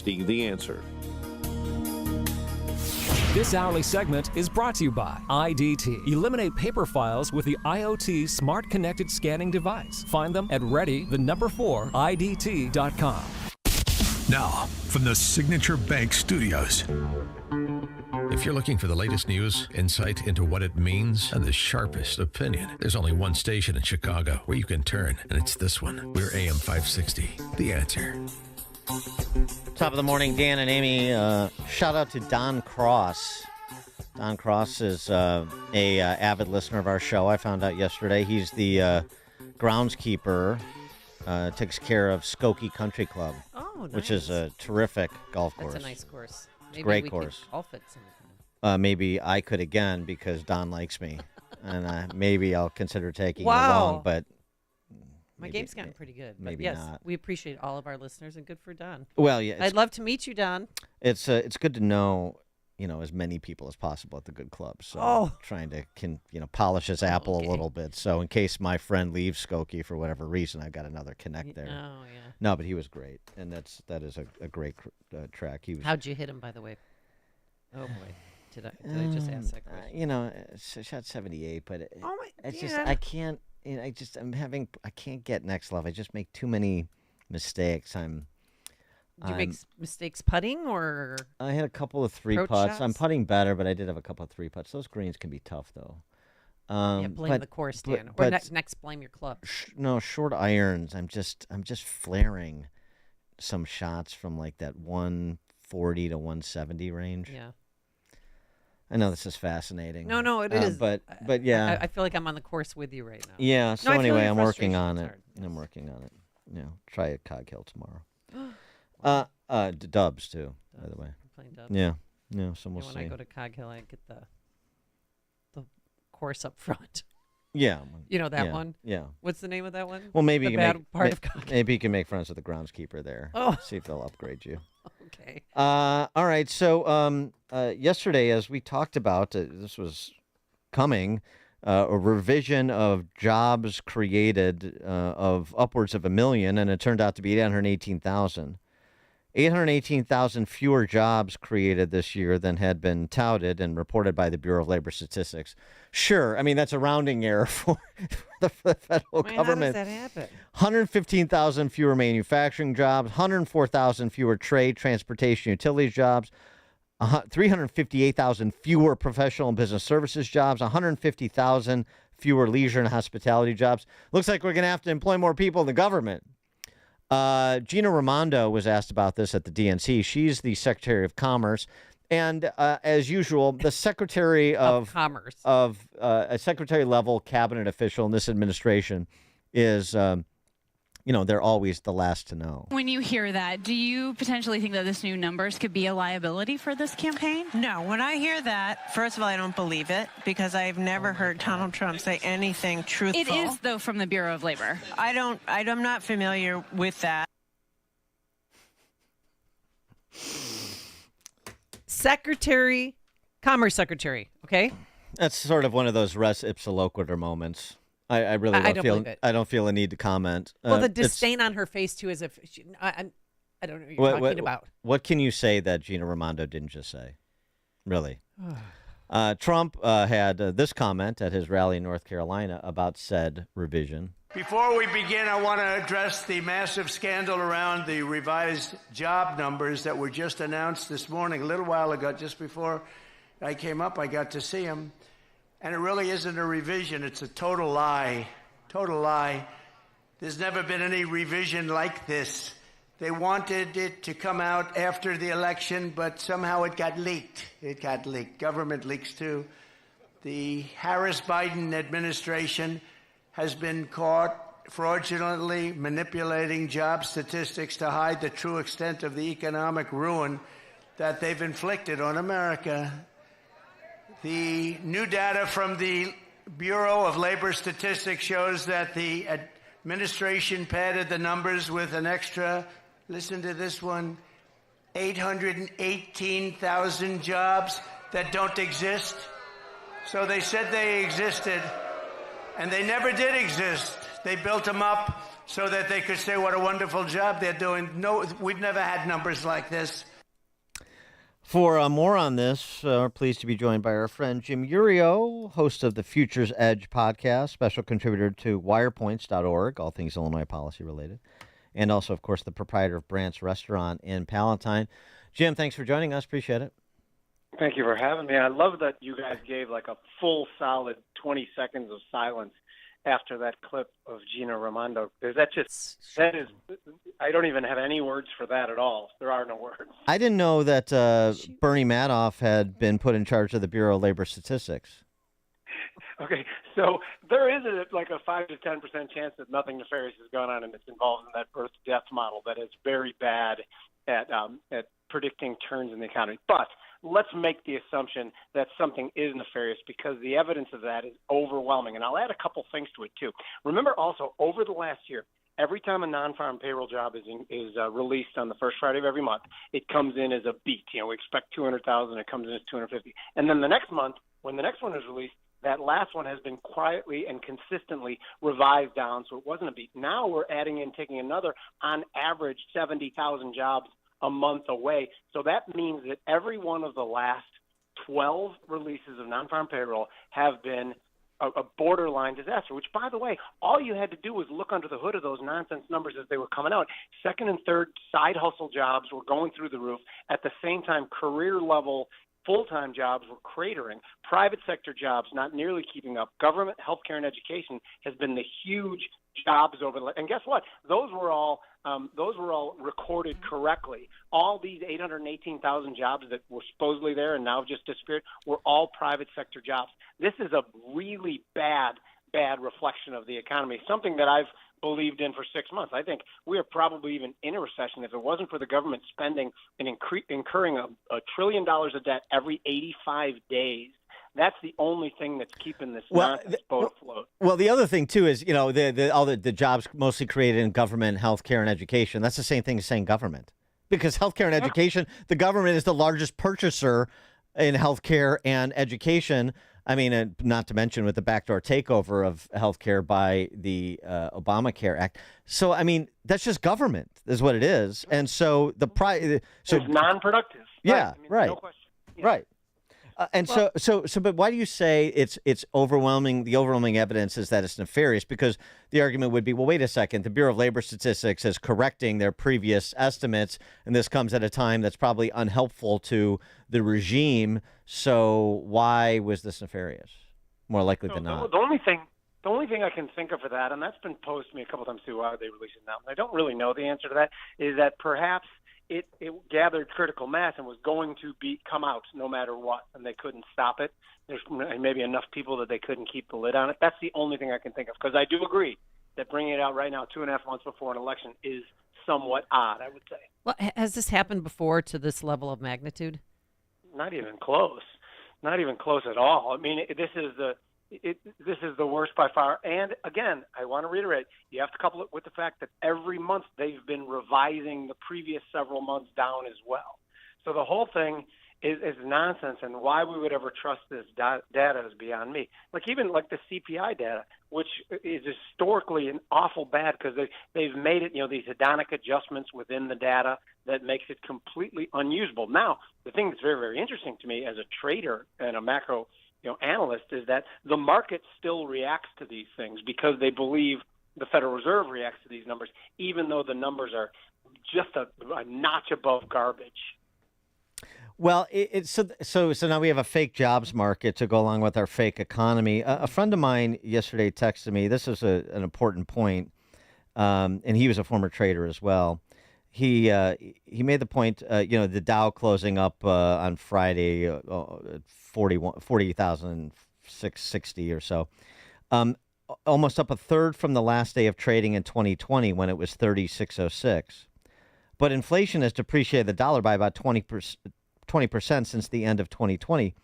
560 The Answer. This hourly segment is brought to you by IDT. Eliminate paper files with the IoT Smart Connected Scanning Device. Find them at ready4IDT.com. Now, from the Signature Bank Studios. If you're looking for the latest news, insight into what it means, and the sharpest opinion, there's only one station in Chicago where you can turn, and it's this one. We're AM 560, The Answer. Top of the morning, Dan and Amy. Shout out to Don Cross. Don Cross is a avid listener of our show. I found out yesterday he's the groundskeeper. Takes care of Skokie Country Club, which is a terrific golf course. That's a nice course. Maybe Great we course. Could golf it sometime. Maybe I could again because Don likes me, and maybe I'll consider taking it along. But my game's gotten pretty good. Maybe yes, not. We appreciate all of our listeners, and good for Don. Well, yeah, I'd love to meet you, Don. It's good to know, as many people as possible at the good club. So trying to polish his apple a little bit. So in case my friend leaves Skokie for whatever reason, I've got another connect there. Oh yeah. No, but he was great, and that is a great track. He was. How'd you hit him, by the way? Oh boy. Did I just ask that question? Shot 78, but it's just I can't. I can't get next level. I just make too many mistakes. Do you make mistakes putting or? I had a couple of three putts. Shots? I'm putting better, but I did have a couple of three putts. Those greens can be tough, though. Blame the course, Dan. Or next, blame your club. Short irons. I'm just flaring some shots from like that 140 to 170 range. Yeah. I know this is fascinating. No, it is. But yeah. I feel like I'm on the course with you right now. Yeah. So anyway, I'm working on it. Yes. I'm working on it. Try a Cog Hill tomorrow. Dubs too, by the way. I'm playing dubs. Yeah. So we'll see. When I go to Cog Hill, I get the course up front. Yeah. You know that one? Yeah. What's the name of that one? Well, maybe the you bad can part of Cog Hill. Maybe you can make friends with the groundskeeper there. Oh. See if they'll upgrade you. Okay. All right. So yesterday, as we talked about, this was coming, a revision of jobs created of upwards of 1 million, and it turned out to be 818,000. 818,000 fewer jobs created this year than had been touted and reported by the Bureau of Labor Statistics. Sure, I mean, that's a rounding error for the federal government. How does that happen? 115,000 fewer manufacturing jobs, 104,000 fewer trade, transportation, utilities jobs, 358,000 fewer professional and business services jobs, 150,000 fewer leisure and hospitality jobs. Looks like we're going to have to employ more people in the government. Gina Raimondo was asked about this at the DNC. She's the Secretary of Commerce. And as usual, the Secretary of Commerce, of a secretary-level cabinet official in this administration is, they're always the last to know. When you hear that, do you potentially think that this new numbers could be a liability for this campaign? No. When I hear that, first of all, I don't believe it because I've never heard Donald Trump say anything truthful. It is, though, from the Bureau of Labor. I'm not familiar with that. Commerce Secretary, okay? That's sort of one of those res ipsa loquitur moments. I really don't feel a need to comment. Well, the disdain on her face too, as if I don't know what you're talking about. What can you say that Gina Raimondo didn't just say? Really? Trump had this comment at his rally in North Carolina about said revision. Before we begin, I want to address the massive scandal around the revised job numbers that were just announced this morning. A little while ago, just before I came up, I got to see them. And it really isn't a revision. It's a total lie. Total lie. There's never been any revision like this. They wanted it to come out after the election, but somehow it got leaked. It got leaked. Government leaks, too. The Harris-Biden administration has been caught fraudulently manipulating job statistics to hide the true extent of the economic ruin that they've inflicted on America. The new data from the Bureau of Labor Statistics shows that the administration padded the numbers with an extra, listen to this one, 818,000 jobs that don't exist. So they said they existed, and they never did exist. They built them up so that they could say what a wonderful job they're doing. No, we've never had numbers like this. For more on this, we're pleased to be joined by our friend Jim Iuorio, host of the Futures Edge podcast, special contributor to wirepoints.org, all things Illinois policy related, and also, of course, the proprietor of Brandt's Restaurant in Palatine. Jim, thanks for joining us. Appreciate it. Thank you for having me. I love that you guys gave like a full solid 20 seconds of silence after that clip of Gina Raimondo, because that is, I don't even have any words for that at all. There are no words. I didn't know that Bernie Madoff had been put in charge of the Bureau of Labor Statistics. Okay, so there is like a 5 to 10% chance that nothing nefarious has gone on and it's involved in that birth-death model that is very bad at predicting turns in the economy. But let's make the assumption that something is nefarious, because the evidence of that is overwhelming. And I'll add a couple things to it, too. Remember also, over the last year, every time a non-farm payroll job is released on the first Friday of every month, it comes in as a beat. We expect 200,000, it comes in as 250. And then the next month, when the next one is released, that last one has been quietly and consistently revised down, so it wasn't a beat. Now we're taking another, on average, 70,000 jobs a month away. So that means that every one of the last 12 releases of non-farm payroll have been a borderline disaster, which, by the way, all you had to do was look under the hood of those nonsense numbers as they were coming out. Second and third side hustle jobs were going through the roof. At the same time, career-level full-time jobs were cratering. Private sector jobs not nearly keeping up. Government, healthcare, and education has been the huge jobs over the. And guess what? Those were all recorded correctly. All these 818,000 jobs that were supposedly there and now just disappeared were all private sector jobs. This is a really bad reflection of the economy, something that I've believed in for 6 months. I think we are probably even in a recession if it wasn't for the government spending and incurring $1 trillion of debt every 85 days. That's the only thing that's keeping this nonsense boat afloat. Well, the other thing, too, is, all the jobs mostly created in government, healthcare, and education. That's the same thing as saying government. Because healthcare and education, the government is the largest purchaser in healthcare and education. I mean, not to mention with the backdoor takeover of healthcare by the Obamacare Act. So, I mean, that's just government is what it is. And so it's non-productive. Yeah, right. No question. Yeah. Right. But why do you say it's overwhelming? The overwhelming evidence is that it's nefarious, because the argument would be, well, wait a second. The Bureau of Labor Statistics is correcting their previous estimates, and this comes at a time that's probably unhelpful to the regime. So why was this nefarious? More likely than not. The only thing I can think of for that, and that's been posed to me a couple times too, why they release it now, and I don't really know the answer to that, is that perhaps it gathered critical mass and was going to come out no matter what, and they couldn't stop it. There's maybe enough people that they couldn't keep the lid on it. That's the only thing I can think of, because I do agree that bringing it out right now, 2.5 months before an election, is somewhat odd, I would say. Well, has this happened before to this level of magnitude? Not even close. Not even close at all. I mean, this is the worst by far. And again, I want to reiterate, you have to couple it with the fact that every month they've been revising the previous several months down as well. So the whole thing is nonsense, and why we would ever trust this data is beyond me. Even the CPI data, which is historically an awful bad, because they've made it, these hedonic adjustments within the data that makes it completely unusable. Now, the thing that's very, very interesting to me as a trader and a macro analyst is that the market still reacts to these things because they believe the Federal Reserve reacts to these numbers, even though the numbers are just a notch above garbage. Well, so now we have a fake jobs market to go along with our fake economy. A friend of mine yesterday texted me. This is an important point, and he was a former trader as well. He made the point, the Dow closing up on Friday, 40,660 or so, almost up a third from the last day of trading in 2020 when it was 3606. But inflation has depreciated the dollar by about 20% since the end of 2020,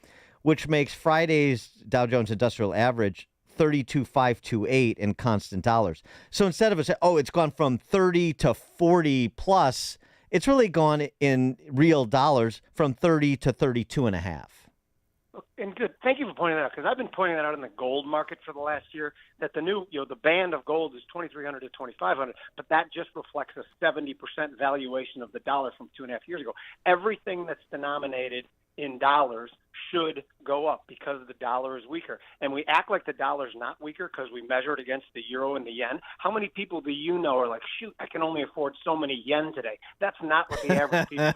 which makes Friday's Dow Jones Industrial Average 32,528 in constant dollars. So instead of it's gone from 30 to 40 plus, it's really gone in real dollars from 30 to 32 and a half. And good. Thank you for pointing that out, because I've been pointing that out in the gold market for the last year, that the new, the band of gold is 2,300 to 2,500, but that just reflects a 70% valuation of the dollar from 2.5 years ago. Everything that's denominated in dollars should go up because the dollar is weaker. And we act like the dollar is not weaker because we measure it against the euro and the yen. How many people do you know are like, shoot, I can only afford so many yen today? That's not what the average people are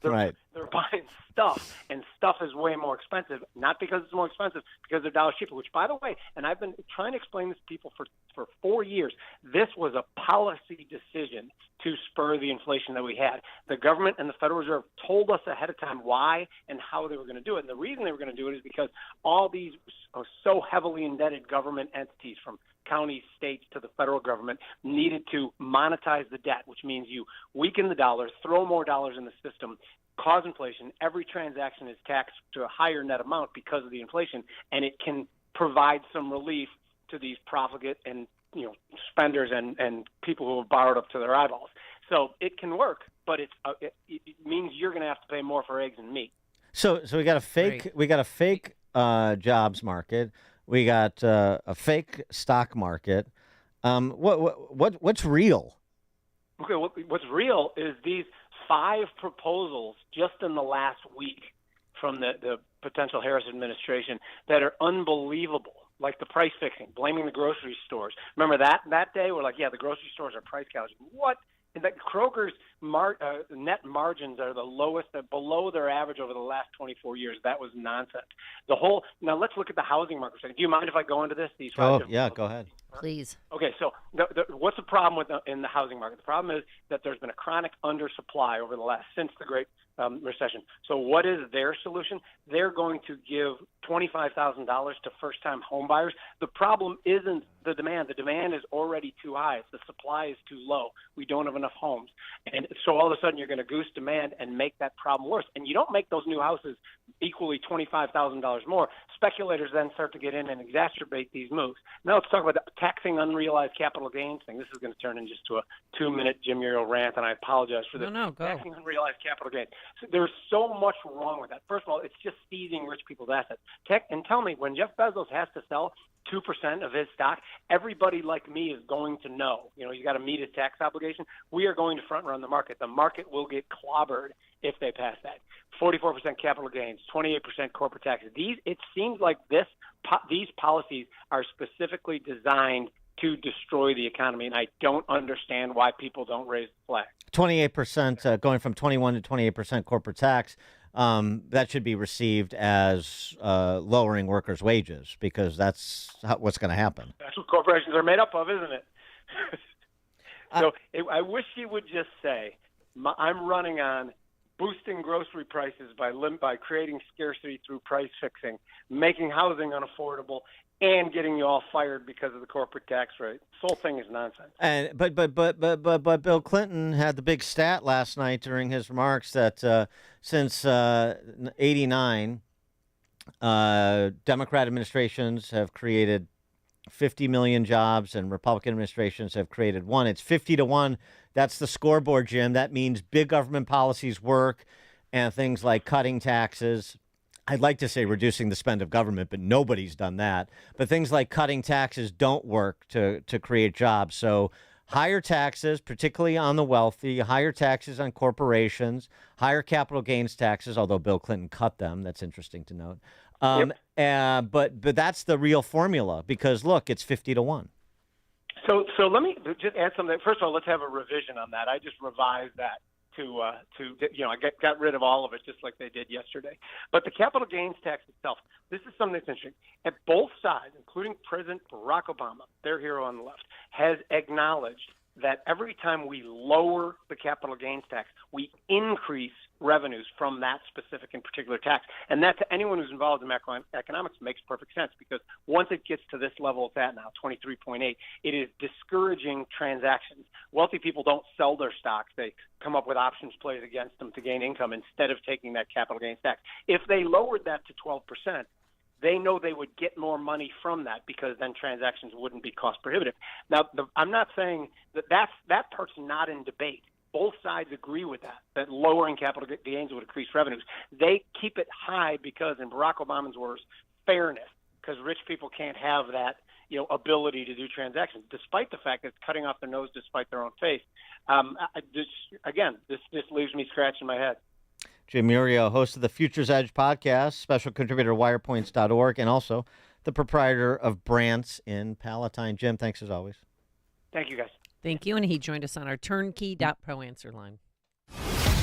buying. They're buying stuff, and stuff is way more expensive, not because it's more expensive, because the dollar's cheaper, which, by the way, and I've been trying to explain this to people for 4 years, this was a policy decision to spur the inflation that we had. The government and the Federal Reserve told us ahead of time why and how they were going to do it. And the reason they were going to do it is because all these so heavily indebted government entities, from counties, states to the federal government, needed to monetize the debt, which means you weaken the dollar, throw more dollars in the system, cause inflation. Every transaction is taxed to a higher net amount because of the inflation, and it can provide some relief to these profligate and spenders and people who have borrowed up to their eyeballs. So it can work, but it means you're going to have to pay more for eggs and meat. So we got a fake jobs market. We got a fake stock market. What's real? Okay, what's real is these 5 proposals just in the last week from the potential Harris administration that are unbelievable. Like the price fixing, blaming the grocery stores. Remember that day? We're like, yeah, the grocery stores are price gouging. What? And that Kroger's net margins are the lowest, below their average over the last 24 years. That was nonsense. Now let's look at the housing market. Do you mind if I go into this? Go ahead. Please. Okay, so what's the problem in the housing market? The problem is that there's been a chronic undersupply since the Great Recession. So what is their solution? They're going to give $25,000 to first-time home buyers. The problem isn't the demand. The demand is already too high. The supply is too low. We don't have enough homes. And so all of a sudden you're going to goose demand and make that problem worse. And you don't make those new houses equally $25,000 more. Speculators then start to get in and exacerbate these moves. Now let's talk about the taxing unrealized capital gains thing. This is going to turn into just to a 2-minute Jim Uriel rant, and I apologize for this. No, go. Taxing unrealized capital gains. So there's so much wrong with that. First of all, it's just seizing rich people's assets. And tell me, when Jeff Bezos has to sell 2% of his stock, everybody like me is going to know. He's got to meet his tax obligation. We are going to front run the market. The market will get clobbered if they pass that. 44% capital gains, 28% corporate taxes. It seems like these policies are specifically designed to destroy the economy, and I don't understand why people don't raise the flag. 28%, going from 21 to 28% corporate tax. That should be received as lowering workers' wages, because that's what's going to happen. That's what corporations are made up of, isn't it? I wish he would just say, I'm running on boosting grocery prices by creating scarcity through price fixing, making housing unaffordable, and getting you all fired because of the corporate tax rate. This whole thing is nonsense. And but Bill Clinton had the big stat last night during his remarks that since '89, Democrat administrations have created 50 million jobs, and Republican administrations have created 1. It's 50 to 1. That's the scoreboard, Jim. That means big government policies work, and things like cutting taxes. I'd like to say reducing the spend of government, but nobody's done that. But things like cutting taxes don't work to create jobs. So higher taxes, particularly on the wealthy, higher taxes on corporations, higher capital gains taxes, although Bill Clinton cut them. That's interesting to note. But that's the real formula, because, look, it's 50 to 1. So let me just add something. First of all, let's have a revision on that. I just revised that I got rid of all of it, just like they did yesterday. But the capital gains tax itself, this is something that's interesting. At both sides, including President Barack Obama, their hero on the left, has acknowledged that every time we lower the capital gains tax, we increase revenues from that specific and particular tax. And that, to anyone who's involved in macroeconomics, makes perfect sense, because once it gets to this level it's at now, 23.8, it is discouraging transactions. Wealthy people don't sell their stocks. They come up with options plays against them to gain income instead of taking that capital gains tax. If they lowered that to 12%, they know they would get more money from that, because then transactions wouldn't be cost prohibitive. Now, I'm not saying that part's not in debate. both sides agree with that lowering capital gains would increase revenues. They keep it high because, in Barack Obama's words, fairness, because rich people can't have that ability to do transactions, despite the fact that it's cutting off their nose despite their own face. This leaves me scratching my head. Jim Iuorio, host of the Futures Edge podcast, special contributor to wirepoints.org, and also the proprietor of Brant's in Palatine. Jim, thanks as always. Thank you, guys. Thank you. And he joined us on our turnkey.pro answer line.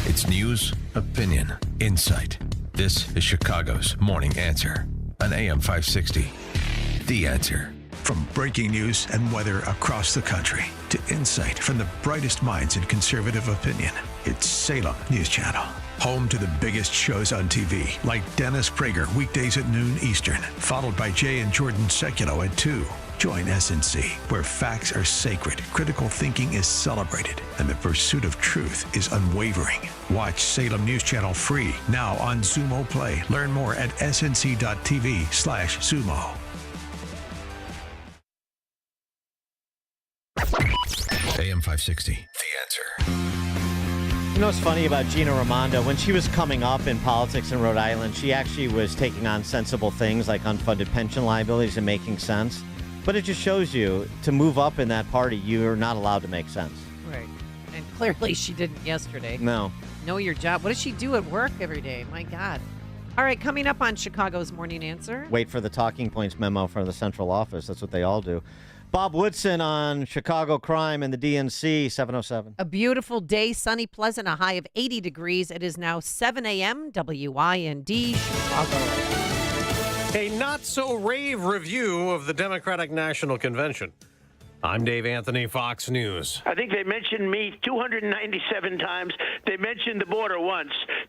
It's news, opinion, insight. This is Chicago's Morning Answer on AM 560. The Answer. From breaking news and weather across the country to insight from the brightest minds in conservative opinion, it's Salem News Channel. Home to the biggest shows on TV, like Dennis Prager, weekdays at noon Eastern, followed by Jay and Jordan Sekulow at 2. Join SNC, where facts are sacred, critical thinking is celebrated, and the pursuit of truth is unwavering. Watch Salem News Channel free now on Xumo Play. Learn more at snc.tv/Xumo. AM 560, The Answer. You know what's funny about Gina Raimondo? When she was coming up in politics in Rhode Island, she actually was taking on sensible things like unfunded pension liabilities and making sense. But it just shows you, to move up in that party, you're not allowed to make sense. Right. And clearly she didn't yesterday. No. Know your job. What does she do at work every day? My God. All right, coming up on Chicago's Morning Answer. Wait for the talking points memo from the central office. That's what they all do. Bob Woodson on Chicago crime and the DNC, 707. A beautiful day, sunny, pleasant, a high of 80 degrees. It is now 7 a.m., WIND, Chicago. A not-so-rave review of the Democratic National Convention. I'm Dave Anthony, Fox News. I think they mentioned me 297 times. They mentioned the border once.